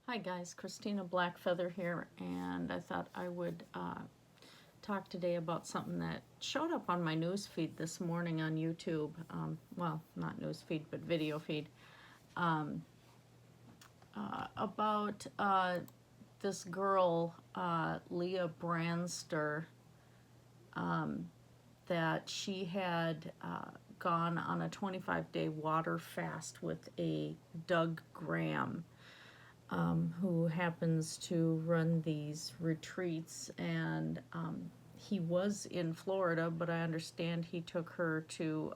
Hi guys, Christina Blackfeather here, and I thought I would talk today about something that showed up on my news feed this morning on YouTube. Well, not news feed, but video feed. Um, about this girl, Leah Branster, that she had gone on a 25-day water fast with a Doug Graham, who happens to run these retreats, and he was in Florida, but I understand he took her to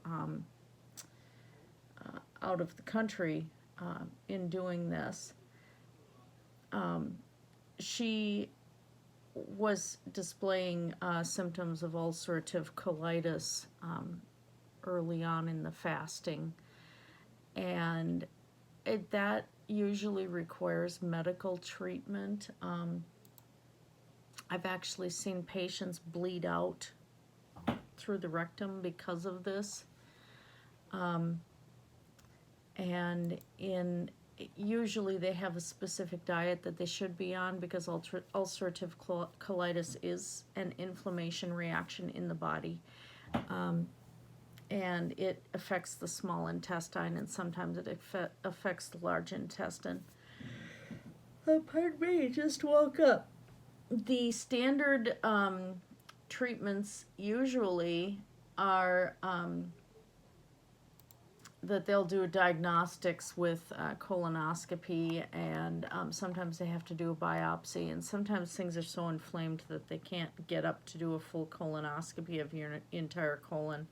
out of the country in doing this. She was displaying symptoms of ulcerative colitis early on in the fasting, and that usually requires medical treatment. I've actually seen patients bleed out through the rectum because of this. And usually they have a specific diet that they should be on, because ulcerative colitis is an inflammation reaction in the body. And it affects the small intestine, and sometimes it affects the large intestine. Pardon me, just woke up. The standard treatments usually are that they'll do diagnostics with colonoscopy, and sometimes they have to do a biopsy, and sometimes things are so inflamed that they can't get up to do a full colonoscopy of your entire colon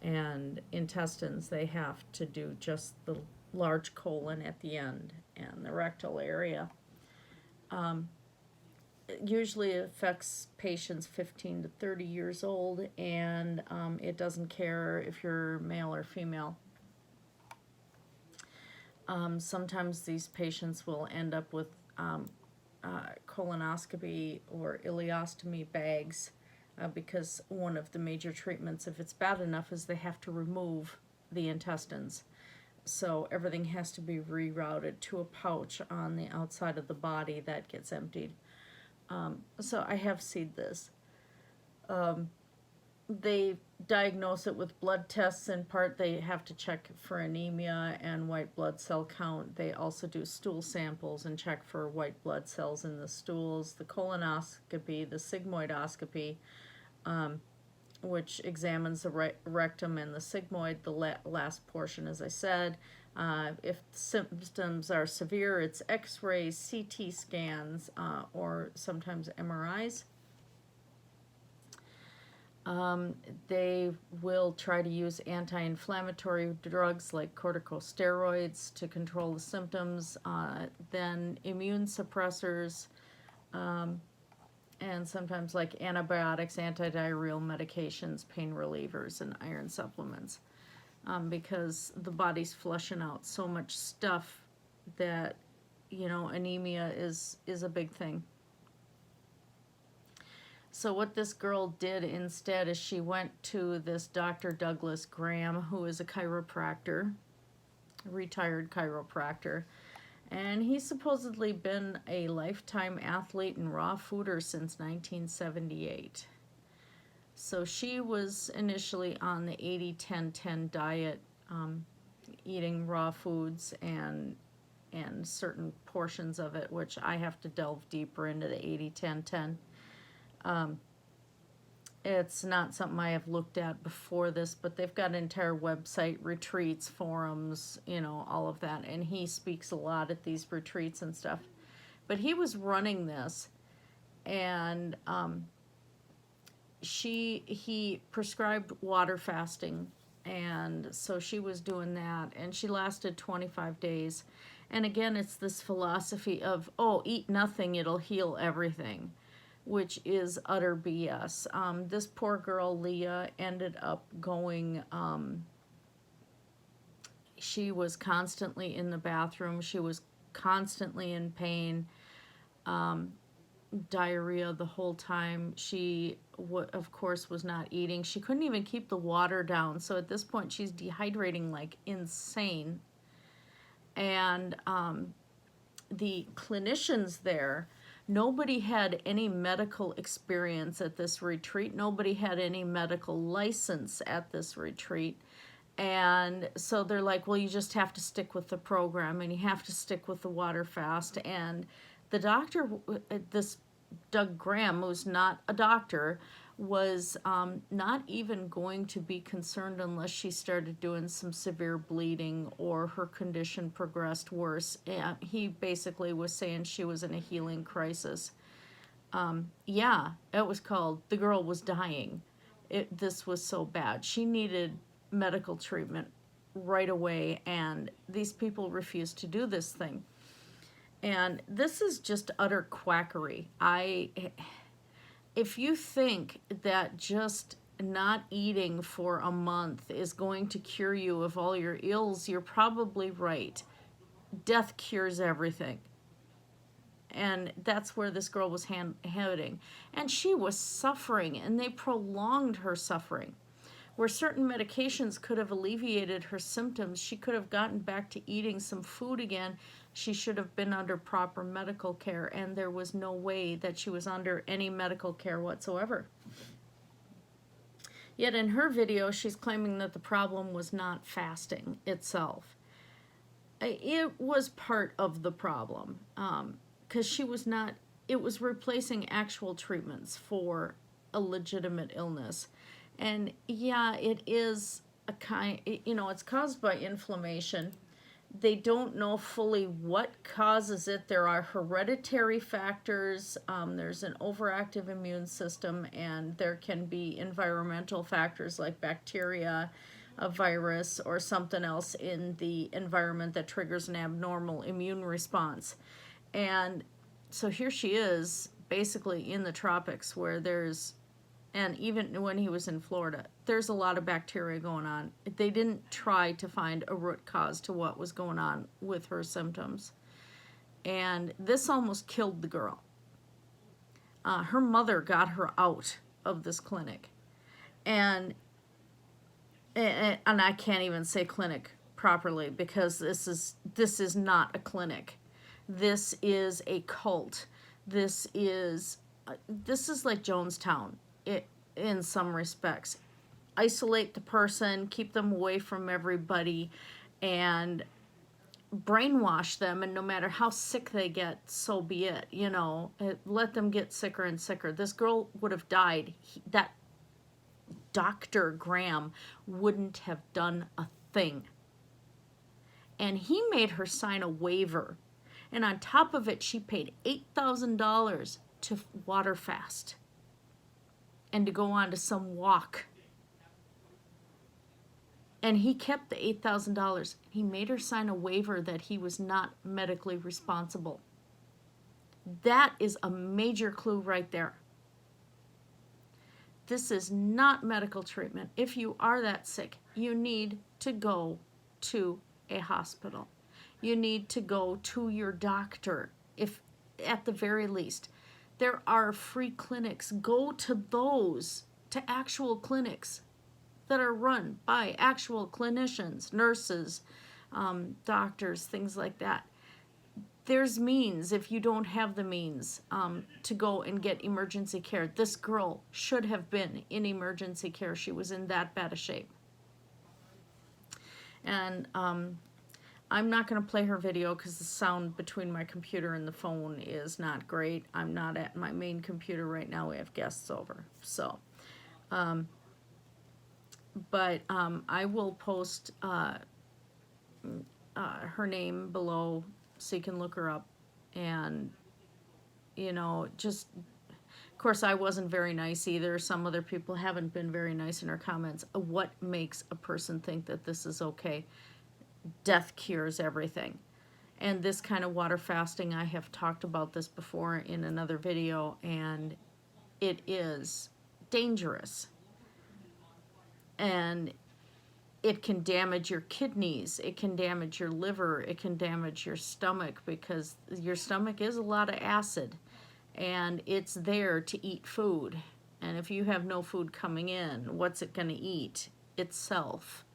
and intestines. They have to do just the large colon at the end and the rectal area. Usually it affects patients 15 to 30 years old, and it doesn't care if you're male or female. Sometimes these patients will end up with colonoscopy or ileostomy bags, because one of the major treatments, if it's bad enough, is they have to remove the intestines. So everything has to be rerouted to a pouch on the outside of the body that gets emptied. So I have seen this. They diagnose it with blood tests. In part, they have to check for anemia and white blood cell count. They also do stool samples and check for white blood cells in the stools. The colonoscopy, the sigmoidoscopy, which examines the rectum and the sigmoid, the last portion, as I said. If symptoms are severe, it's x-rays, CT scans, or sometimes MRIs. They will try to use anti-inflammatory drugs like corticosteroids to control the symptoms, then immune suppressors, and sometimes like antibiotics, antidiarrheal medications, pain relievers, and iron supplements, because the body's flushing out so much stuff that, anemia is a big thing. So what this girl did instead is she went to this Dr. Douglas Graham, who is a chiropractor, retired chiropractor, and he's supposedly been a lifetime athlete and raw fooder since 1978. So she was initially on the 80-10-10 diet, eating raw foods and certain portions of it, which I have to delve deeper into the 80-10-10. It's not something I have looked at before this, but they've got an entire website, retreats, forums, all of that, and he speaks a lot at these retreats and stuff. But he was running this, and he prescribed water fasting, and so she was doing that, and she lasted 25 days. And again, it's this philosophy of, eat nothing, it'll heal everything, which is utter BS. This poor girl, Leah, ended up going, she was constantly in the bathroom. She was constantly in pain, diarrhea the whole time. She, of course, was not eating. She couldn't even keep the water down. So at this point, she's dehydrating like insane. And the clinicians there, nobody had any medical experience at this retreat. Nobody had any medical license at this retreat. And so they're like, well, you just have to stick with the program and you have to stick with the water fast. And the doctor, this Doug Graham, who's not a doctor, was not even going to be concerned unless she started doing some severe bleeding or her condition progressed worse. And he basically was saying she was in a healing crisis. Yeah, it was called The Girl Was Dying. This was so bad. She needed medical treatment right away, and these people refused to do this thing. And this is just utter quackery. If you think that just not eating for a month is going to cure you of all your ills, you're probably right. Death cures everything. And that's where this girl was heading. And she was suffering, and they prolonged her suffering. Where certain medications could have alleviated her symptoms, she could have gotten back to eating some food again. She should have been under proper medical care, and there was no way that she was under any medical care whatsoever. Yet in her video, she's claiming that the problem was not fasting itself. It was part of the problem, because she was not, it was replacing actual treatments for a legitimate illness. And yeah, it is a kind, it's caused by inflammation. They don't know fully what causes it. There are hereditary factors, there's an overactive immune system, and there can be environmental factors like bacteria, a virus, or something else in the environment that triggers an abnormal immune response. And so here she is, basically in the tropics, where there's, and even when he was in Florida, there's a lot of bacteria going on. They didn't try to find a root cause to what was going on with her symptoms. And this almost killed the girl. Her mother got her out of this clinic. And I can't even say clinic properly, because this is not a clinic. This is a cult. This is like Jonestown. In some respects. Isolate the person, keep them away from everybody, and brainwash them, and no matter how sick they get, so be it, let them get sicker and sicker. This girl would have died. That Dr. Graham wouldn't have done a thing. And he made her sign a waiver. And on top of it, she paid $8,000 to water fast and to go on to some walk. And he kept the $8,000. He made her sign a waiver that he was not medically responsible. That is a major clue right there. This is not medical treatment. If you are that sick, you need to go to a hospital. You need to go to your doctor, if at the very least. There are free clinics. Go to those, to actual clinics that are run by actual clinicians, nurses, doctors, things like that. There's means, if you don't have the means, to go and get emergency care. This girl should have been in emergency care. She was in that bad a shape. And I'm not going to play her video because the sound between my computer and the phone is not great. I'm not at my main computer right now. We have guests over. So, but I will post her name below so you can look her up. And, just, of course, I wasn't very nice either. Some other people haven't been very nice in her comments. What makes a person think that this is okay? Death cures everything. And this kind of water fasting, I have talked about this before in another video, and it is dangerous. And it can damage your kidneys, it can damage your liver, it can damage your stomach, because your stomach is a lot of acid, and it's there to eat food. And if you have no food coming in, what's it going to eat? Itself.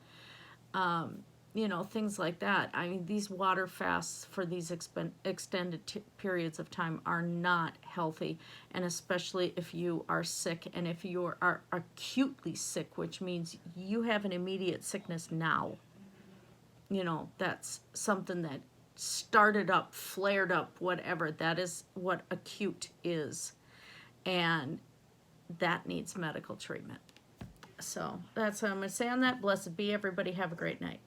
you know, things like that. I mean, these water fasts for these extended periods of time are not healthy, and especially if you are sick, and if you are acutely sick, which means you have an immediate sickness now. You know, that's something that started up, flared up, whatever. That is what acute is, and that needs medical treatment. So that's what I'm going to say on that. Blessed be everybody. Have a great night.